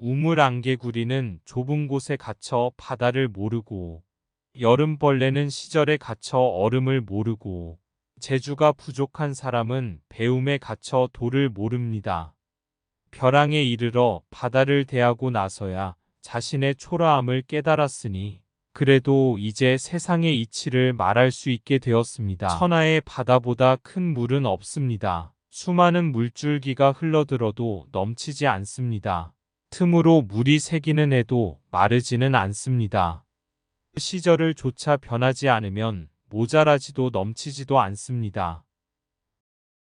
우물안개구리는 좁은 곳에 갇혀 바다를 모르고, 여름벌레는 시절에 갇혀 얼음을 모르고, 재주가 부족한 사람은 배움에 갇혀 도를 모릅니다. 벼랑에 이르러 바다를 대하고 나서야 자신의 초라함을 깨달았으니 그래도 이제 세상의 이치를 말할 수 있게 되었습니다. 천하의 바다보다 큰 물은 없습니다. 수많은 물줄기가 흘러들어도 넘치지 않습니다. 틈으로 물이 새기는 해도 마르지는 않습니다. 시절을 조차 변하지 않으면 모자라지도 넘치지도 않습니다.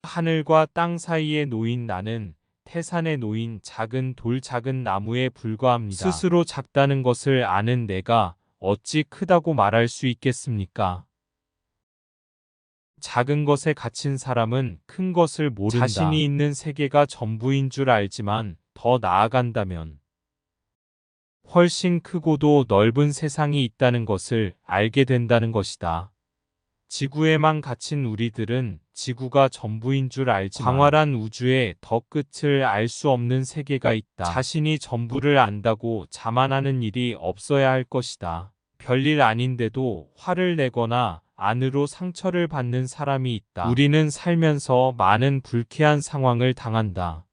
하늘과 땅 사이에 놓인 나는 태산에 놓인 작은 돌 작은 나무에 불과합니다. 스스로 작다는 것을 아는 내가 어찌 크다고 말할 수 있겠습니까? 작은 것에 갇힌 사람은 큰 것을 모른다. 자신이 있는 세계가 전부인 줄 알지만 더 나아간다면 훨씬 크고도 넓은 세상이 있다는 것을 알게 된다는 것이다. 지구에만 갇힌 우리들은 지구가 전부인 줄 알지만 광활한 우주의 더 끝을 알 수 없는 세계가 있다. 자신이 전부를 안다고 자만하는 일이 없어야 할 것이다. 별일 아닌데도 화를 내거나 안으로 상처를 받는 사람이 있다. 우리는 살면서 많은 불쾌한 상황을 당한다.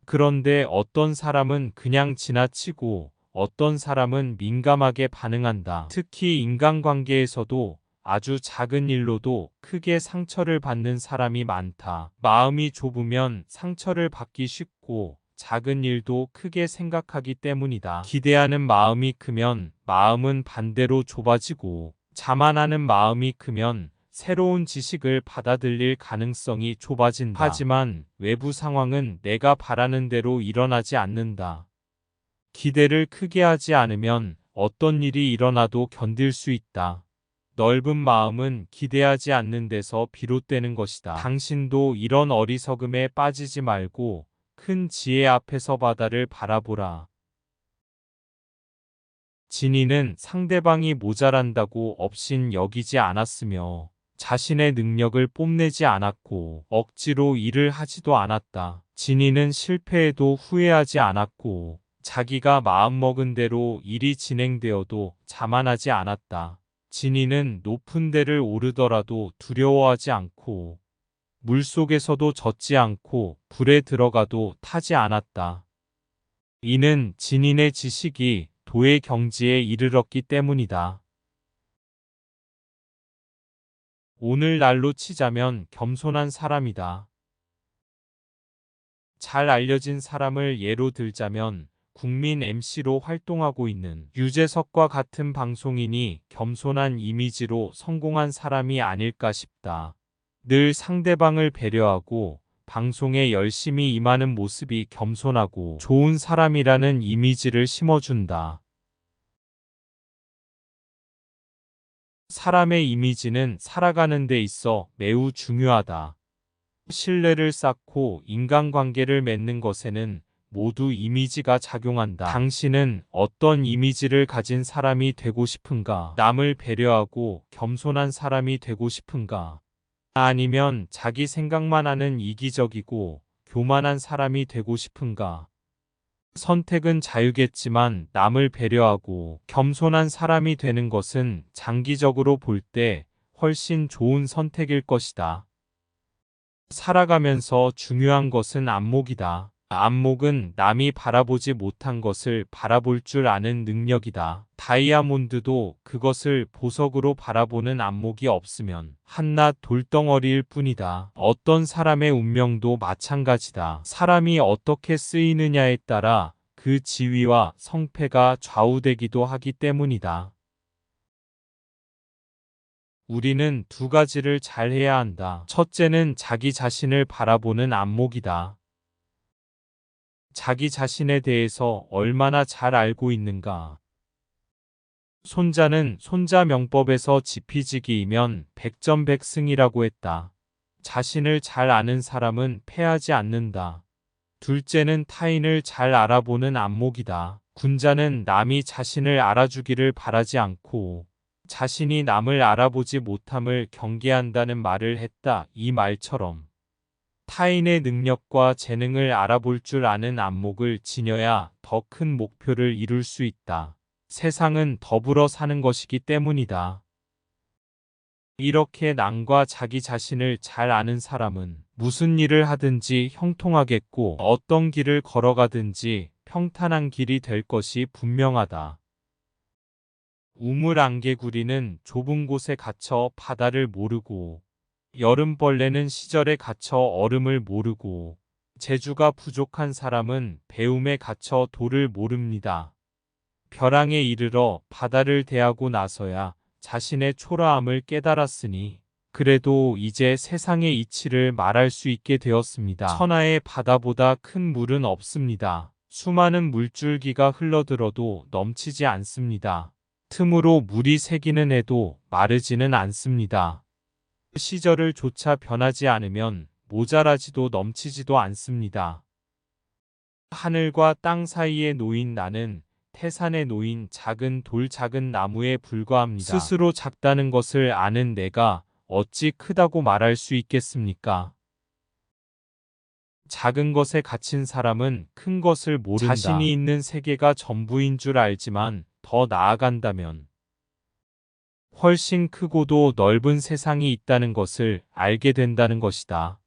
그런데 어떤 사람은 그냥 지나치고 어떤 사람은 민감하게 반응한다. 특히 인간관계에서도 아주 작은 일로도 크게 상처를 받는 사람이 많다. 마음이 좁으면 상처를 받기 쉽고 작은 일도 크게 생각하기 때문이다. 기대하는 마음이 크면 마음은 반대로 좁아지고 자만하는 마음이 크면 새로운 지식을 받아들일 가능성이 좁아진다. 하지만 외부 상황은 내가 바라는 대로 일어나지 않는다. 기대를 크게 하지 않으면 어떤 일이 일어나도 견딜 수 있다. 넓은 마음은 기대하지 않는 데서 비롯되는 것이다. 당신도 이런 어리석음에 빠지지 말고 큰 지혜 앞에서 바다를 바라보라. 진이는 상대방이 모자란다고 업신 여기지 않았으며 자신의 능력을 뽐내지 않았고 억지로 일을 하지도 않았다. 진이는 실패해도 후회하지 않았고 자기가 마음먹은 대로 일이 진행되어도 자만하지 않았다. 진이는 높은 데를 오르더라도 두려워하지 않고 물속에서도 젖지 않고 불에 들어가도 타지 않았다. 이는 진인의 지식이 도의 경지에 이르렀기 때문이다. 오늘날로 치자면 겸손한 사람이다. 잘 알려진 사람을 예로 들자면 국민 MC로 활동하고 있는 유재석과 같은 방송인이 겸손한 이미지로 성공한 사람이 아닐까 싶다. 늘 상대방을 배려하고 방송에 열심히 임하는 모습이 겸손하고 좋은 사람이라는 이미지를 심어준다. 사람의 이미지는 살아가는 데 있어 매우 중요하다. 신뢰를 쌓고 인간관계를 맺는 것에는 모두 이미지가 작용한다. 당신은 어떤 이미지를 가진 사람이 되고 싶은가? 남을 배려하고 겸손한 사람이 되고 싶은가? 아니면 자기 생각만 하는 이기적이고 교만한 사람이 되고 싶은가? 선택은 자유겠지만 남을 배려하고 겸손한 사람이 되는 것은 장기적으로 볼 때 훨씬 좋은 선택일 것이다. 살아가면서 중요한 것은 안목이다. 안목은 남이 바라보지 못한 것을 바라볼 줄 아는 능력이다. 다이아몬드도 그것을 보석으로 바라보는 안목이 없으면 한낱 돌덩어리일 뿐이다. 어떤 사람의 운명도 마찬가지다. 사람이 어떻게 쓰이느냐에 따라 그 지위와 성패가 좌우되기도 하기 때문이다. 우리는 두 가지를 잘 해야 한다. 첫째는 자기 자신을 바라보는 안목이다. 자기 자신에 대해서 얼마나 잘 알고 있는가. 손자는 손자명법에서 지피지기이면 백전백승이라고 했다. 자신을 잘 아는 사람은 패하지 않는다. 둘째는 타인을 잘 알아보는 안목이다. 군자는 남이 자신을 알아주기를 바라지 않고 자신이 남을 알아보지 못함을 경계한다는 말을 했다. 이 말처럼 타인의 능력과 재능을 알아볼 줄 아는 안목을 지녀야 더 큰 목표를 이룰 수 있다. 세상은 더불어 사는 것이기 때문이다. 이렇게 남과 자기 자신을 잘 아는 사람은 무슨 일을 하든지 형통하겠고 어떤 길을 걸어가든지 평탄한 길이 될 것이 분명하다. 우물안개구리는 좁은 곳에 갇혀 바다를 모르고 여름벌레는 시절에 갇혀 얼음을 모르고 재주가 부족한 사람은 배움에 갇혀 도를 모릅니다. 벼랑에 이르러 바다를 대하고 나서야 자신의 초라함을 깨달았으니 그래도 이제 세상의 이치를 말할 수 있게 되었습니다. 천하의 바다보다 큰 물은 없습니다. 수많은 물줄기가 흘러들어도 넘치지 않습니다. 틈으로 물이 새기는 해도 마르지는 않습니다. 시절을 조차 변하지 않으면 모자라지도 넘치지도 않습니다. 하늘과 땅 사이에 놓인 나는 태산에 놓인 작은 돌 작은 나무에 불과합니다. 스스로 작다는 것을 아는 내가 어찌 크다고 말할 수 있겠습니까? 작은 것에 갇힌 사람은 큰 것을 모른다. 자신이 있는 세계가 전부인 줄 알지만 더 나아간다면 훨씬 크고도 넓은 세상이 있다는 것을 알게 된다는 것이다.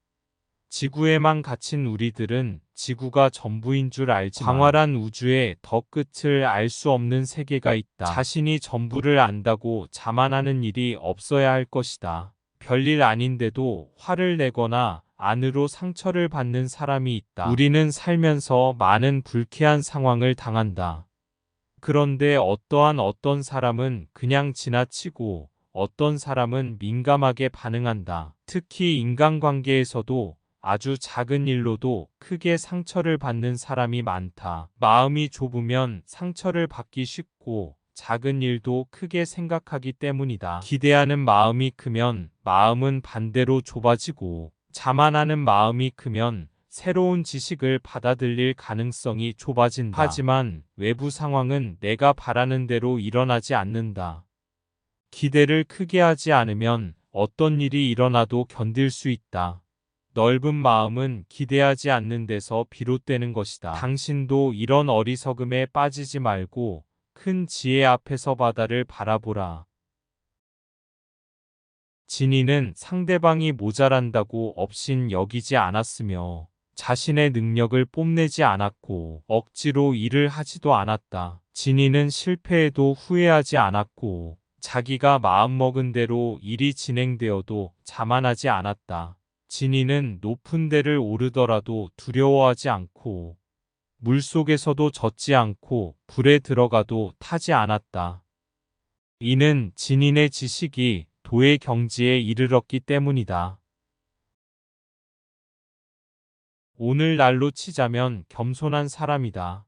지구에만 갇힌 우리들은 지구가 전부인 줄 알지만 광활한 우주의 더 끝을 알 수 없는 세계가 있다. 자신이 전부를 안다고 자만하는 일이 없어야 할 것이다. 별일 아닌데도 화를 내거나 안으로 상처를 받는 사람이 있다. 우리는 살면서 많은 불쾌한 상황을 당한다. 그런데 어떤 사람은 그냥 지나치고 어떤 사람은 민감하게 반응한다. 특히 인간관계에서도 아주 작은 일로도 크게 상처를 받는 사람이 많다. 마음이 좁으면 상처를 받기 쉽고 작은 일도 크게 생각하기 때문이다. 기대하는 마음이 크면 마음은 반대로 좁아지고 자만하는 마음이 크면 새로운 지식을 받아들일 가능성이 좁아진다. 하지만 외부 상황은 내가 바라는 대로 일어나지 않는다. 기대를 크게 하지 않으면 어떤 일이 일어나도 견딜 수 있다. 넓은 마음은 기대하지 않는 데서 비롯되는 것이다. 당신도 이런 어리석음에 빠지지 말고 큰 지혜 앞에서 바다를 바라보라. 진이는 상대방이 모자란다고 업신 여기지 않았으며 자신의 능력을 뽐내지 않았고 억지로 일을 하지도 않았다. 진이는 실패해도 후회하지 않았고 자기가 마음먹은 대로 일이 진행되어도 자만하지 않았다. 진이는 높은 데를 오르더라도 두려워하지 않고 물속에서도 젖지 않고 불에 들어가도 타지 않았다. 이는 진인의 지식이 도의 경지에 이르렀기 때문이다. 오늘날로 치자면 겸손한 사람이다.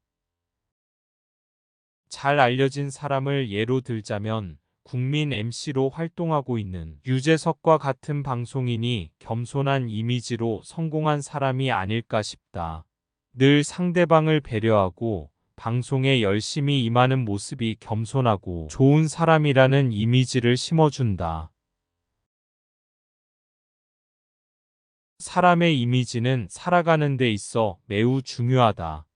잘 알려진 사람을 예로 들자면 국민 MC로 활동하고 있는 유재석과 같은 방송인이 겸손한 이미지로 성공한 사람이 아닐까 싶다. 늘 상대방을 배려하고 방송에 열심히 임하는 모습이 겸손하고 좋은 사람이라는 이미지를 심어준다. 사람의 이미지는 살아가는 데 있어 매우 중요하다.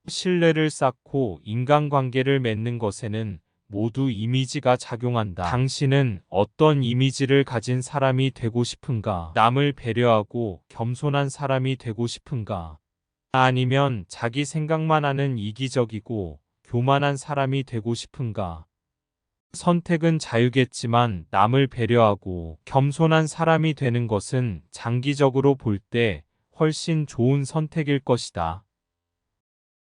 신뢰를 쌓고 인간관계를 맺는 것에는 모두 이미지가 작용한다. 당신은 어떤 이미지를 가진 사람이 되고 싶은가? 남을 배려하고 겸손한 사람이 되고 싶은가? 아니면 자기 생각만 하는 이기적이고 교만한 사람이 되고 싶은가? 선택은 자유겠지만 남을 배려하고 겸손한 사람이 되는 것은 장기적으로 볼 때 훨씬 좋은 선택일 것이다.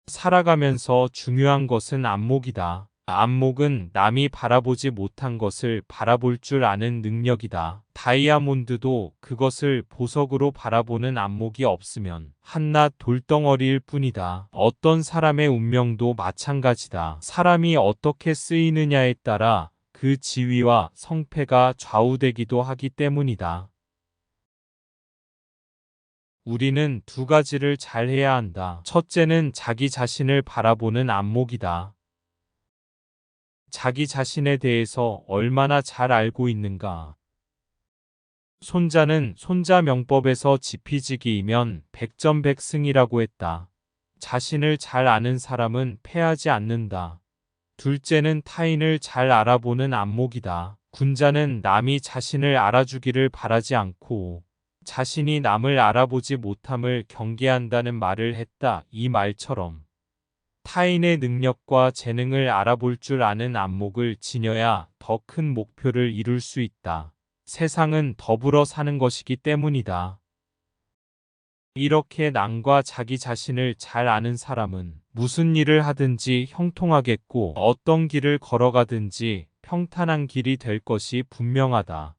살아가면서 중요한 것은 안목이다. 안목은 남이 바라보지 못한 것을 바라볼 줄 아는 능력이다. 다이아몬드도 그것을 보석으로 바라보는 안목이 없으면 한낱 돌덩어리일 뿐이다. 어떤 사람의 운명도 마찬가지다. 사람이 어떻게 쓰이느냐에 따라 그 지위와 성패가 좌우되기도 하기 때문이다. 우리는 두 가지를 잘 해야 한다. 첫째는 자기 자신을 바라보는 안목이다. 자기 자신에 대해서 얼마나 잘 알고 있는가. 손자는 손자 명법에서 지피지기이면 백전백승이라고 했다. 자신을 잘 아는 사람은 패하지 않는다. 둘째는 타인을 잘 알아보는 안목이다. 군자는 남이 자신을 알아주기를 바라지 않고 자신이 남을 알아보지 못함을 경계한다는 말을 했다. 이 말처럼 타인의 능력과 재능을 알아볼 줄 아는 안목을 지녀야 더 큰 목표를 이룰 수 있다. 세상은 더불어 사는 것이기 때문이다. 이렇게 남과 자기 자신을 잘 아는 사람은 무슨 일을 하든지 형통하겠고 어떤 길을 걸어가든지 평탄한 길이 될 것이 분명하다.